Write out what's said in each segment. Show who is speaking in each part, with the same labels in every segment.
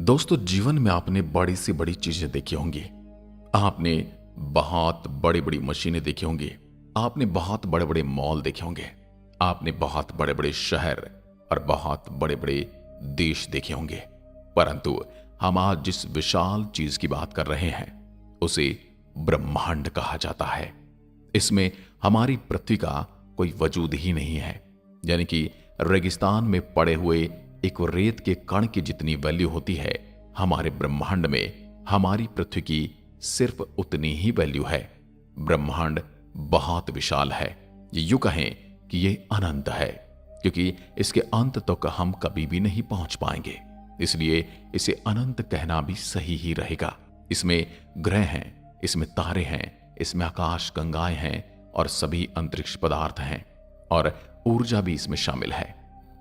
Speaker 1: दोस्तों, जीवन में आपने बड़ी से बड़ी चीजें देखी होंगी। आपने बहुत बड़ी बड़ी मशीनें देखी होंगी। आपने बहुत बड़े बड़े मॉल देखे होंगे। आपने बहुत बड़े बड़े शहर और बहुत बड़े बड़े देश देखे होंगे। परंतु हम आज जिस विशाल चीज की बात कर रहे हैं उसे ब्रह्मांड कहा जाता है। इसमें हमारी पृथ्वी का कोई वजूद ही नहीं है। यानी कि रेगिस्तान में पड़े हुए एक रेत के कण की जितनी वैल्यू होती है, हमारे ब्रह्मांड में हमारी पृथ्वी की सिर्फ उतनी ही वैल्यू है। ब्रह्मांड बहुत विशाल है। ये यूं कहें कि ये अनंत है, क्योंकि इसके अंत तक हम कभी भी नहीं पहुंच पाएंगे। इसलिए इसे अनंत कहना भी सही ही रहेगा। इसमें ग्रह हैं, इसमें तारे हैं, इसमें आकाश गंगाएं हैं और सभी अंतरिक्ष पदार्थ हैं, और ऊर्जा भी इसमें शामिल है।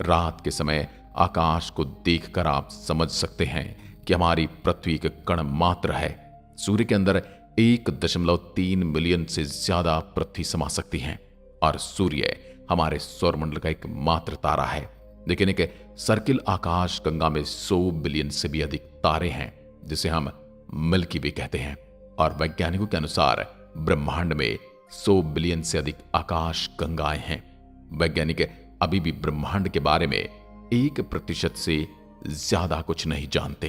Speaker 1: रात के समय आकाश को देखकर आप समझ सकते हैं कि हमारी पृथ्वी एक कण मात्र है। सूर्य के अंदर 1.3 मिलियन से ज्यादा पृथ्वी समा सकती हैं, और सूर्य हमारे सौरमंडल का एक मात्र तारा है। लेकिन एक सर्किल आकाश गंगा में 100 बिलियन से भी अधिक तारे हैं, जिसे हम मिल्की वे कहते हैं। और वैज्ञानिकों के अनुसार ब्रह्मांड में 100 बिलियन से अधिक आकाश गंगाएं हैं। वैज्ञानिक अभी भी ब्रह्मांड के बारे में 1% से ज्यादा कुछ नहीं जानते।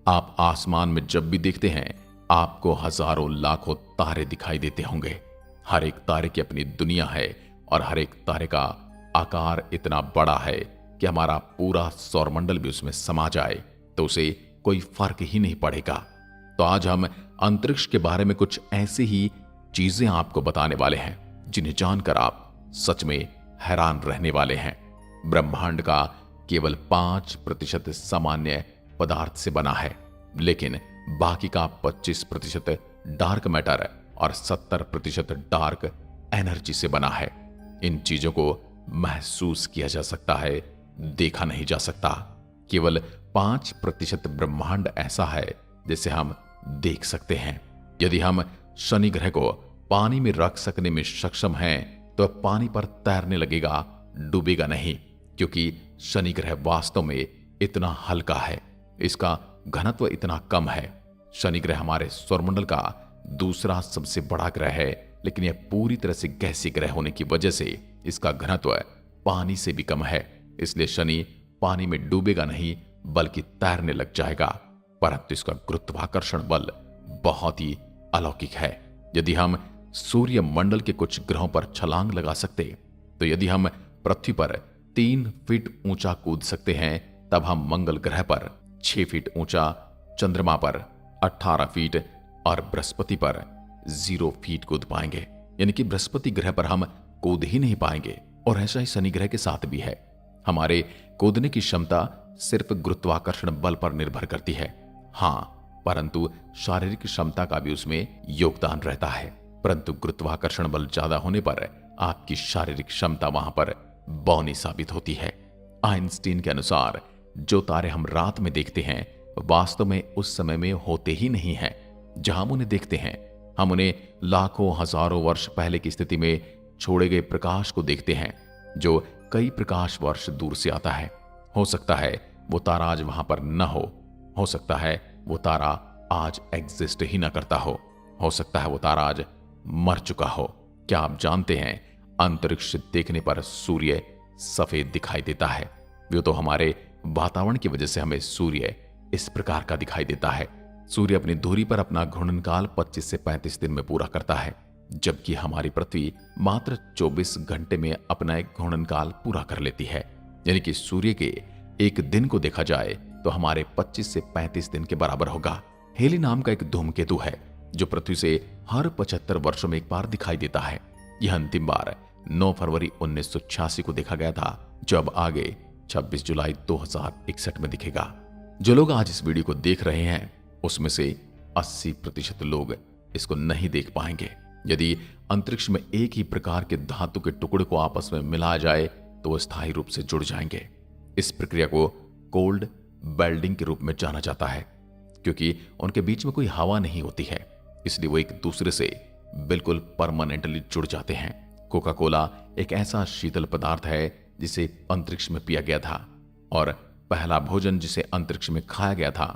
Speaker 1: आप आसमान में जब भी देखते हैं, आपको हजारों लाखों तारे दिखाई देते होंगे। हर एक तारे की अपनी दुनिया है, और हर एक तारे का आकार इतना बड़ा है कि हमारा पूरा सौरमंडल भी उसमें समा जाए तो उसे कोई फर्क ही नहीं पड़ेगा। तो आज हम अंतरिक्ष के बारे में कुछ ऐसी ही चीजें आपको बताने वाले हैं जिन्हें जानकर आप सच में हैरान रहने वाले हैं। ब्रह्मांड का केवल 5% सामान्य पदार्थ से बना है, लेकिन बाकी का 25% डार्क मैटर और 70% डार्क एनर्जी से बना है। इन चीजों को महसूस किया जा सकता है, देखा नहीं जा सकता। केवल 5% ब्रह्मांड ऐसा है जिसे हम देख सकते हैं। यदि हम शनि ग्रह को पानी में रख सकने में सक्षम हैं, तो पानी पर तैरने लगेगा, डूबेगा नहीं, क्योंकि शनि ग्रह वास्तव में इतना हल्का है, इसका घनत्व इतना कम है। शनि ग्रह हमारे सौरमंडल का दूसरा सबसे बड़ा ग्रह है, लेकिन यह पूरी तरह से गैसीय ग्रह होने की वजह से इसका घनत्व पानी से भी कम है। इसलिए शनि पानी में डूबेगा नहीं, बल्कि तैरने लग जाएगा। परंतु इसका गुरुत्वाकर्षण बल बहुत ही अलौकिक है। यदि हम सूर्य मंडल के कुछ ग्रहों पर छलांग लगा सकते, तो यदि हम पृथ्वी पर 3 फीट ऊंचा कूद सकते हैं, तब हम मंगल ग्रह पर 6 फीट ऊंचा, चंद्रमा पर 18 फीट और बृहस्पति पर 0 फीट कूद पाएंगे। यानी कि बृहस्पति ग्रह पर हम कूद ही नहीं पाएंगे। और ऐसा ही शनि ग्रह के साथ भी है। हमारे कूदने की क्षमता सिर्फ गुरुत्वाकर्षण बल पर निर्भर करती है। हाँ, परंतु शारीरिक क्षमता का भी उसमें योगदान रहता है। परंतु गुरुत्वाकर्षण बल ज्यादा होने पर आपकी शारीरिक क्षमता वहां पर बौनी साबित होती है। आइंस्टीन के अनुसार जो तारे हम रात में देखते हैं, वास्तव में उस समय में होते ही नहीं हैं। जहां हम उन्हें देखते हैं, हम उन्हें लाखों हजारों वर्ष पहले की स्थिति में छोड़े गए प्रकाश को देखते हैं, जो कई प्रकाश वर्ष दूर से आता है। हो सकता है वो तारा आज वहां पर न हो सकता है वो तारा आज एग्जिस्ट ही ना करता हो सकता है वो तारा आज मर चुका हो। क्या आप जानते हैं, अंतरिक्ष से देखने पर सूर्य सफेद दिखाई देता है। वो तो हमारे वातावरण की वजह से हमें सूर्य इस प्रकार का दिखाई देता है। सूर्य अपनी दूरी पर अपना घूर्णनकाल 25 से 35 दिन में पूरा करता है, जबकि हमारी पृथ्वी मात्र 24 घंटे में अपना एक घूर्णनकाल पूरा कर लेती है। यानी कि सूर्य के एक दिन को देखा जाए तो हमारे 25 से 35 दिन के बराबर होगा। हेली नाम का एक धूमकेतु है जो पृथ्वी से हर 75 वर्षों में एक बार दिखाई देता है। यह अंतिम बार 9 फरवरी 1986 को देखा गया था, जो अब आगे 26 जुलाई 2061 में दिखेगा। जो लोग आज इस वीडियो को देख रहे हैं, उसमें से 80% लोग इसको नहीं देख पाएंगे। यदि अंतरिक्ष में एक ही प्रकार के धातु के टुकड़े को आपस में मिलाया जाए तो वो स्थायी रूप से जुड़ जाएंगे। इस प्रक्रिया को कोल्ड वेल्डिंग के रूप में जाना जाता है, क्योंकि उनके बीच में कोई हवा नहीं होती है, इसलिए वो एक दूसरे से बिल्कुल परमानेंटली जुड़ जाते हैं। कोका कोला एक ऐसा शीतल पदार्थ है जिसे अंतरिक्ष में पिया गया था, और पहला भोजन जिसे अंतरिक्ष में खाया गया था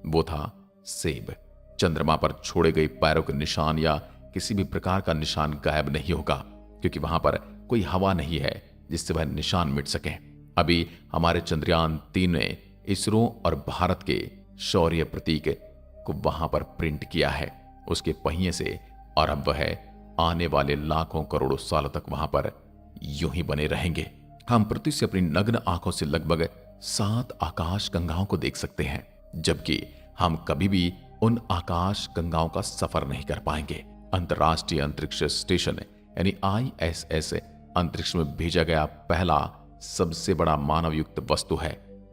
Speaker 1: वो था सेब। चंद्रमा पर छोड़े गए पैरों के निशान या किसी भी प्रकार का निशान गायब नहीं होगा, क्योंकि वहां पर कोई हवा नहीं है जिससे वह निशान मिट सके। अभी हमारे चंद्रयान-3 ने इसरो और भारत के शौर्य प्रतीक को वहां पर प्रिंट किया है, उसके पहिए से, और अब वह आने वाले लाखों करोड़ों सालों तक वहां पर यूं ही बने रहेंगे। हम पृथ्वी से अपनी नग्न आंखों से लगभग 7 आकाश गंगाओं को देख सकते हैं, जबकि हम कभी भी उन आकाश गंगाओं का सफर नहीं कर पाएंगे। अंतर्राष्ट्रीय अंतरिक्ष स्टेशन यानी ISS अंतरिक्ष में भेजा गया पहला सबसे बड़ा मानव युक्त वस्तु है।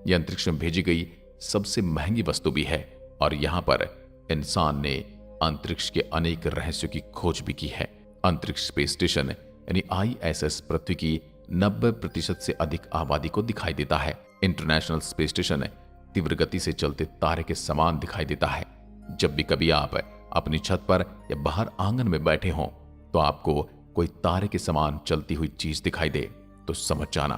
Speaker 1: यह अंतरिक्ष में भेजी गई सबसे महंगी वस्तु भी है, और यहां पर इंसान ने अंतरिक्ष के अनेक रहस्यों की खोज भी की है। अंतरिक्ष स्पेस स्टेशन यानी ISS पृथ्वी की 90% से अधिक आबादी को दिखाई देता है। इंटरनेशनल स्पेस स्टेशन तीव्र गति से चलते तारे के समान दिखाई देता है। जब भी कभी आप अपनी छत पर या बाहर आंगन में बैठे हों तो आपको कोई तारे के समान चलती हुई चीज दिखाई दे, तो समझ जाना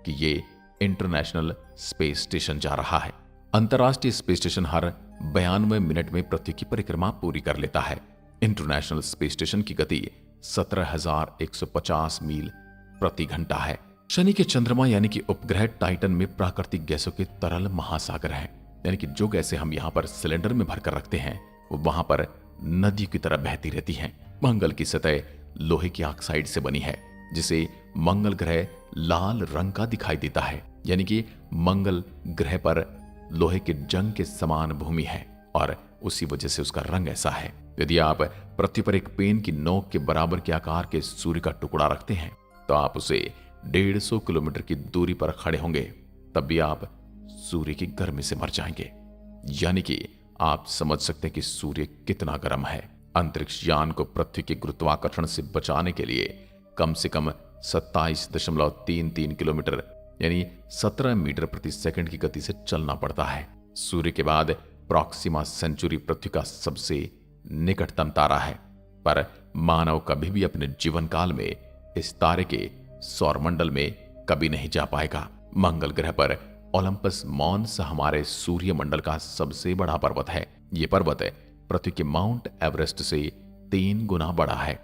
Speaker 1: कि ये इंटरनेशनल स्पेस स्टेशन जा रहा है। अंतर्राष्ट्रीय स्पेस स्टेशन हर 92 मिनट में पृथ्वी की परिक्रमा पूरी कर लेता है। इंटरनेशनल स्पेस स्टेशन की गति 17,150 मील प्रति घंटा है। शनि के चंद्रमा यानी कि उपग्रह टाइटन में प्राकृतिक गैसों के तरल महासागर है, यानी कि जो गैसें हम यहाँ पर सिलेंडर में भरकर रखते हैं वो वहां पर नदी की तरह बहती रहती हैं। मंगल की सतह लोहे की ऑक्साइड से बनी है, जिसे मंगल ग्रह लाल रंग का दिखाई देता है, यानी कि मंगल ग्रह पर लोहे के जंग के समान भूमि है और उसी वजह से उसका रंग ऐसा है। यदि आप पृथ्वी पर एक पेन की नोक के बराबर के आकार के सूर्य का टुकड़ा रखते हैं तो आप उसे 150 किलोमीटर की दूरी पर खड़े होंगे, तब भी आप सूर्य की गर्मी से मर जाएंगे। यानी कि आप समझ सकते हैं कि सूर्य कितना गर्म है। अंतरिक्ष यान को पृथ्वी के गुरुत्वाकर्षण से बचाने के लिए कम से कम 27.33 किलोमीटर यानी 17 मीटर प्रति सेकंड की गति से चलना पड़ता है। सूर्य के बाद प्रॉक्सिमा सेंचुरी पृथ्वी का सबसे निकटतम तारा है, पर मानव कभी भी अपने जीवन काल में इस तारे के सौरमंडल में कभी नहीं जा पाएगा। मंगल ग्रह पर ओलंपस मॉन्स हमारे सूर्यमंडल का सबसे बड़ा पर्वत है। यह पर्वत पृथ्वी के माउंट एवरेस्ट से 3 गुना बड़ा है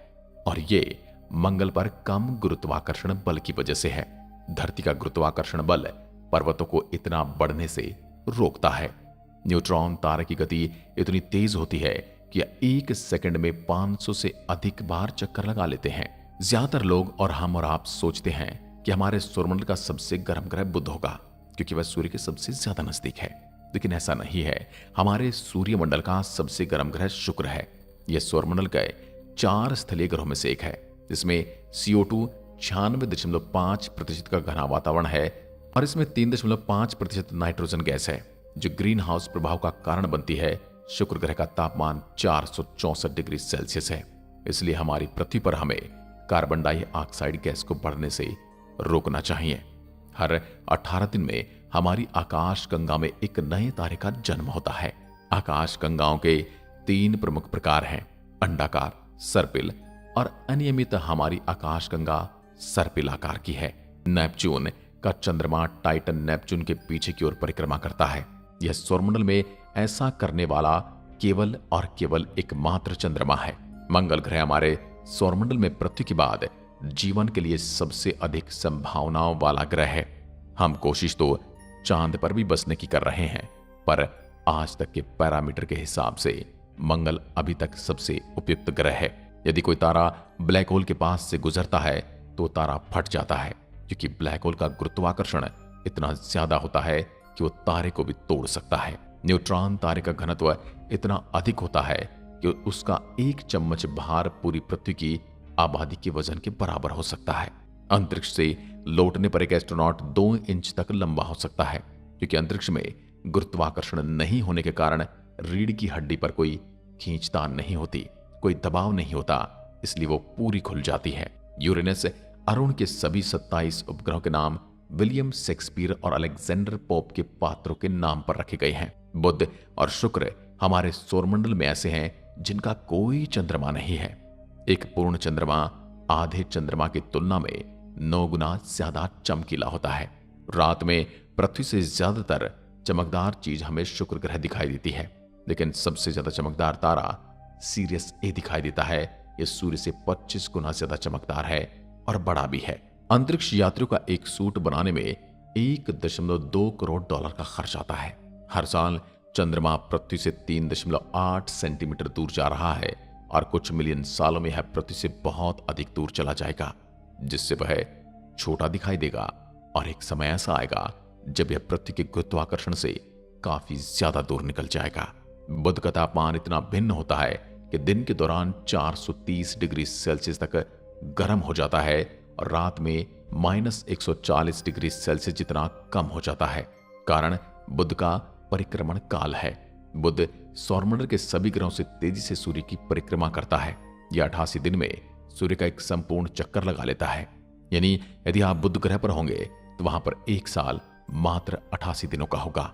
Speaker 1: और ये मंगल पर कम गुरुत्वाकर्षण बल की वजह से है। धरती का गुरुत्वाकर्षण बल पर्वतों को इतना बढ़ने से रोकता है। न्यूट्रॉन तारे की गति इतनी तेज होती है कि 1 सेकंड में 500 से अधिक बार चक्कर लगा लेते हैं। ज्यादातर लोग और हम और आप सोचते हैं कि हमारे सौरमंडल का सबसे गर्म ग्रह बुध होगा, क्योंकि वह सूर्य के सबसे ज्यादा नजदीक है, लेकिन ऐसा नहीं है। हमारे सूर्यमंडल का सबसे गर्म ग्रह शुक्र है। यह सौरमंडल के 4 स्थलीय ग्रहों में से एक है, जिसमें CO2 96.5% का घना वातावरण है और इसमें 3.5% नाइट्रोजन गैस है, जो ग्रीन हाउस प्रभाव का कारण बनती है। शुक्र ग्रह का तापमान 464 डिग्री सेल्सियस है, इसलिए हमारी पृथ्वी पर हमें कार्बन डाइऑक्साइड गैस को बढ़ने से रोकना चाहिए। हर 18 दिन में हमारी आकाश गंगा में एक नए तारे का जन्म होता है। आकाश गंगाओं के 3 प्रमुख प्रकार हैं, अंडाकार, सर्पिल और अनियमित। हमारी आकाश गंगा सर्पिल आकार की है। नेपच्यून का चंद्रमा टाइटन नेपच्यून के पीछे की ओर परिक्रमा करता है। यह सौरमंडल में ऐसा करने वाला केवल और केवल एकमात्र चंद्रमा है। मंगल ग्रह हमारे सौरमंडल में पृथ्वी के बाद जीवन के लिए सबसे अधिक संभावनाओं वाला ग्रह है। हम कोशिश तो चांद पर भी बसने की कर रहे हैं, पर आज तक के पैरामीटर के हिसाब से मंगल अभी तक सबसे उपयुक्त ग्रह है। यदि कोई तारा ब्लैक होल के पास से गुजरता है तो तारा फट जाता है, क्योंकि ब्लैक होल का गुरुत्वाकर्षण इतना ज्यादा होता है कि वो तारे को भी तोड़ सकता है। न्यूट्रॉन तारे का घनत्व इतना अधिक होता है कि उसका 1 चम्मच भार पूरी पृथ्वी की आबादी के वजन के बराबर हो सकता है। अंतरिक्ष से लौटने पर एक एस्ट्रोनॉट 2 इंच तक लंबा हो सकता है, क्योंकि अंतरिक्ष में गुरुत्वाकर्षण नहीं होने के कारण रीढ़ की हड्डी पर कोई खींचतान नहीं होती, कोई दबाव नहीं होता, इसलिए वो पूरी खुल जाती है। यूरेनस अरुण के सभी 27 उपग्रहों के नाम विलियम शेक्सपियर और अलेक्जेंडर पोप के पात्रों के नाम पर रखे गए हैं। बुध और शुक्र हमारे सौरमंडल में ऐसे हैं जिनका कोई चंद्रमा नहीं है। एक पूर्ण चंद्रमा आधे चंद्रमा की तुलना में 9 गुना ज्यादा चमकीला होता है। रात में पृथ्वी से ज्यादातर चमकदार चीज हमें शुक्र ग्रह दिखाई देती है। लेकिन सबसे ज्यादा चमकदार तारा सीरियस ए दिखाई देता है। यह सूर्य से 25 गुना ज्यादा चमकदार है और बड़ा भी है। अंतरिक्ष यात्रियों का एक सूट बनाने में 1.2 करोड़ डॉलर का खर्च आता है। हर साल चंद्रमा पृथ्वी से 3.8 सेंटीमीटर दूर जा रहा है और कुछ मिलियन सालों में यह पृथ्वी से बहुत अधिक दूर चला जाएगा, जिससे वह छोटा दिखाई देगा और एक समय ऐसा आएगा जब यह पृथ्वी के गुरुत्वाकर्षण से काफी ज्यादा दूर निकल जाएगा। बुध का तापमान इतना भिन्न होता है कि दिन के दौरान 430 डिग्री सेल्सियस तक गर्म हो जाता है और रात में -140 डिग्री सेल्सियस जितना कम हो जाता है। कारण बुध का परिक्रमण काल है। बुध सौरमंडल के सभी ग्रहों से तेजी से सूर्य की परिक्रमा करता है। यह 88 दिन में सूर्य का एक संपूर्ण चक्कर लगा लेता है। यानी यदि आप बुध ग्रह पर होंगे तो वहां पर एक साल मात्र 88 दिनों का होगा।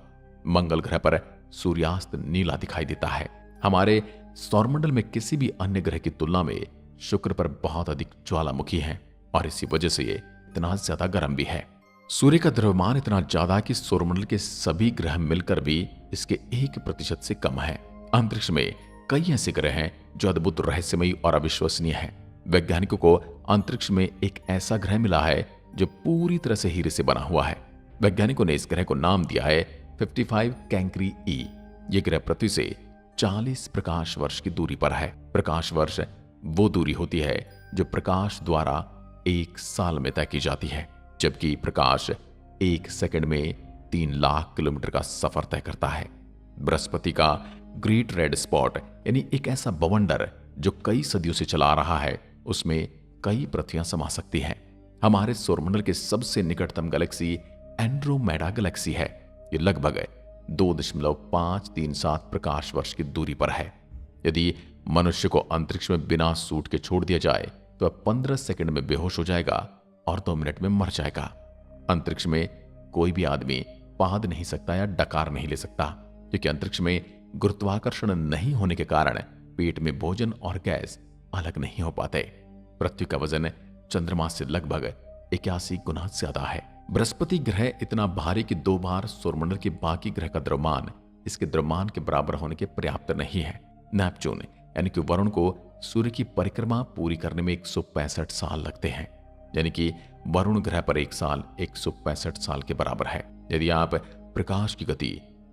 Speaker 1: मंगल ग्रह पर सूर्यास्त नीला दिखाई देता है। हमारे सौरमंडल में किसी भी अन्य ग्रह की तुलना में शुक्र पर बहुत अधिक ज्वालामुखी है और इसी वजह से ये इतना ज्यादा गर्म भी है। सूर्य का द्रव्यमान इतना ज्यादा कि सौरमंडल के सभी ग्रह मिलकर भी इसके 1% से कम है। अंतरिक्ष में कई ऐसे ग्रह हैं जो अद्भुत, रहस्यमयी और अविश्वसनीय है। वैज्ञानिकों को अंतरिक्ष में एक ऐसा ग्रह मिला है जो पूरी तरह से हीरे से बना हुआ है। वैज्ञानिकों ने इस ग्रह को नाम दिया है 55 कैंक्री ई। यह ग्रह पृथ्वी से 40 प्रकाश वर्ष की दूरी पर है। प्रकाश वर्ष वो दूरी होती है जो प्रकाश द्वारा 1 साल में तय की जाती है, जबकि प्रकाश 1 सेकंड में 3 लाख किलोमीटर का सफर तय करता है। बृहस्पति का ग्रेट रेड स्पॉट यानी एक ऐसा बवंडर जो कई सदियों से चला आ रहा है, उसमें कई पृथ्वियां समा सकती हैं। हमारे सौरमंडल के सबसे निकटतम गैलेक्सी एंड्रोमेडा गैलेक्सी है। ये लगभग 2.537 प्रकाश वर्ष की दूरी पर है। यदि मनुष्य को अंतरिक्ष में बिना सूट के छोड़ दिया जाए तो वह 15 सेकंड में बेहोश हो जाएगा और 2 मिनट में मर जाएगा। अंतरिक्ष में कोई भी आदमी पाद नहीं सकता या डकार नहीं ले सकता, क्योंकि अंतरिक्ष में गुरुत्वाकर्षण नहीं होने के कारण पेट में भोजन और गैस अलग नहीं हो पाते। पृथ्वी का वजन चंद्रमा से लगभग 81 गुना ज्यादा है। बृहस्पति ग्रह इतना भारी कि 2 बार सौरमंडल के बाकी ग्रह का द्रव्यमान इसके द्रव्यमान के बराबर होने के पर्याप्त नहीं है। नेपच्यून यानी कि वरुण को सूर्य की परिक्रमा पूरी करने में 165 साल लगते हैं, यानी कि वरुण ग्रह पर एक साल 165 साल के बराबर है। यदि आप प्रकाश की गति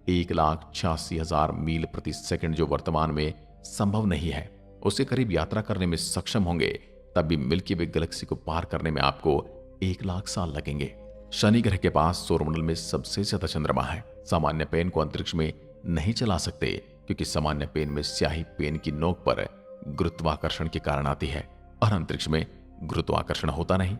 Speaker 1: 1,86,000 मील प्रति सेकंड, जो वर्तमान में संभव नहीं है, उसके करीब यात्रा करने में सक्षम होंगे, तब भी मिल्की वे गैलेक्सी को पार करने में आपको 1 लाख साल लगेंगे। शनि ग्रह के पास सौरमंडल में सबसे ज्यादा चंद्रमा है। सामान्य पेन को अंतरिक्ष में नहीं चला सकते, क्योंकि सामान्य पेन में स्याही पेन की नोक पर गुरुत्वाकर्षण के कारण आती है और अंतरिक्ष में गुरुत्वाकर्षण होता नहीं,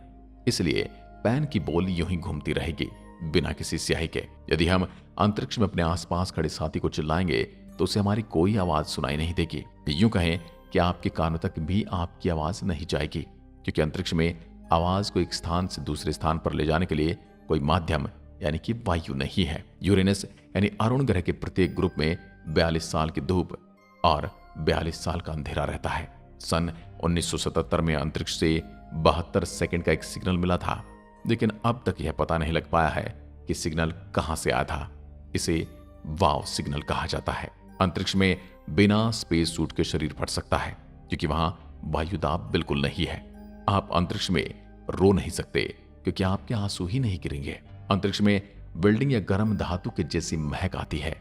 Speaker 1: इसलिए पेन की बोल यूं ही घूमती रहेगी बिना किसी स्याही के। यदि हम अंतरिक्ष में अपने आसपास खड़े साथी को चिल्लाएंगे तो उसे हमारी कोई आवाज सुनाई नहीं देगी। यूं कहें कि आपके कानों तक भी आपकी आवाज नहीं जाएगी, क्योंकि अंतरिक्ष में आवाज को एक स्थान से दूसरे स्थान पर ले जाने के लिए कोई माध्यम यानी कि वायु नहीं है। यूरेनस यानी अरुण ग्रह के प्रत्येक ग्रुप में 42 साल की धूप और 42 साल का अंधेरा रहता है। सन 1977 में अंतरिक्ष से 72 सेकंड का एक सिग्नल मिला था, लेकिन अब तक यह पता नहीं लग पाया है कि सिग्नल कहां से आया था। इसे वाव सिग्नल कहा जाता है। अंतरिक्ष में बिना स्पेस सूट के शरीर फट सकता है, क्योंकि वहां वायुदाब बिल्कुल नहीं है। आप अंतरिक्ष में रो नहीं सकते, क्योंकि आपके आंसू ही नहीं गिरेंगे। अंतरिक्ष में बिल्डिंग या गर्म धातु के जैसी महक आती है।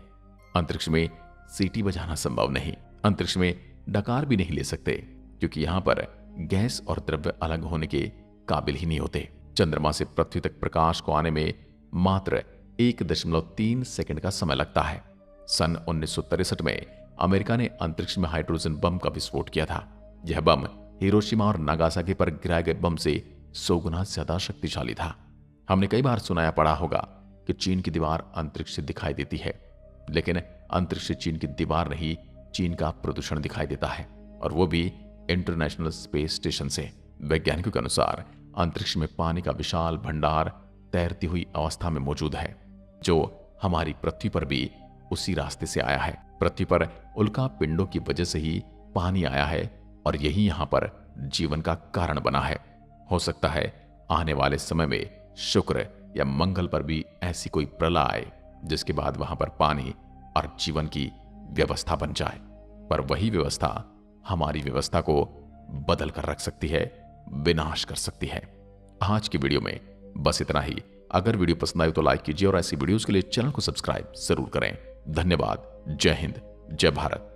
Speaker 1: अंतरिक्ष में सीटी बजाना संभव नहीं। अंतरिक्ष में डकार भी नहीं ले सकते, क्योंकि यहां पर गैस और द्रव्य अलग होने के काबिल ही नहीं होते। चंद्रमा से पृथ्वी तक प्रकाश को आने में मात्र 1.3 सेकंड का समय लगता है। सन 1963 में अमेरिका ने अंतरिक्ष में हाइड्रोजन बम का विस्फोट किया था। यह बम हिरोशिमा और नागासाकी पर गिराए गए बम से 100 गुना ज्यादा शक्तिशाली था। हमने कई बार सुनाया पड़ा होगा कि चीन की दीवार अंतरिक्ष से दिखाई देती है, लेकिन अंतरिक्ष से चीन की दीवार नहीं, चीन का प्रदूषण दिखाई देता है, और वो भी इंटरनेशनल स्पेस स्टेशन से। वैज्ञानिकों के अनुसार अंतरिक्ष में पानी का विशाल भंडार तैरती हुई अवस्था में मौजूद है, जो हमारी पृथ्वी पर भी उसी रास्ते से आया है। पृथ्वी पर उल्का पिंडों की वजह से ही पानी आया है और यही यहां पर जीवन का कारण बना है। हो सकता है आने वाले समय में शुक्र या मंगल पर भी ऐसी कोई प्रलय आए, जिसके बाद वहां पर पानी और जीवन की व्यवस्था बन जाए, पर वही व्यवस्था हमारी व्यवस्था को बदल कर रख सकती है, विनाश कर सकती है। आज की वीडियो में बस इतना ही। अगर वीडियो पसंद आए तो लाइक कीजिए और ऐसी वीडियोस के लिए चैनल को सब्सक्राइब जरूर करें। धन्यवाद। जय हिंद, जय भारत।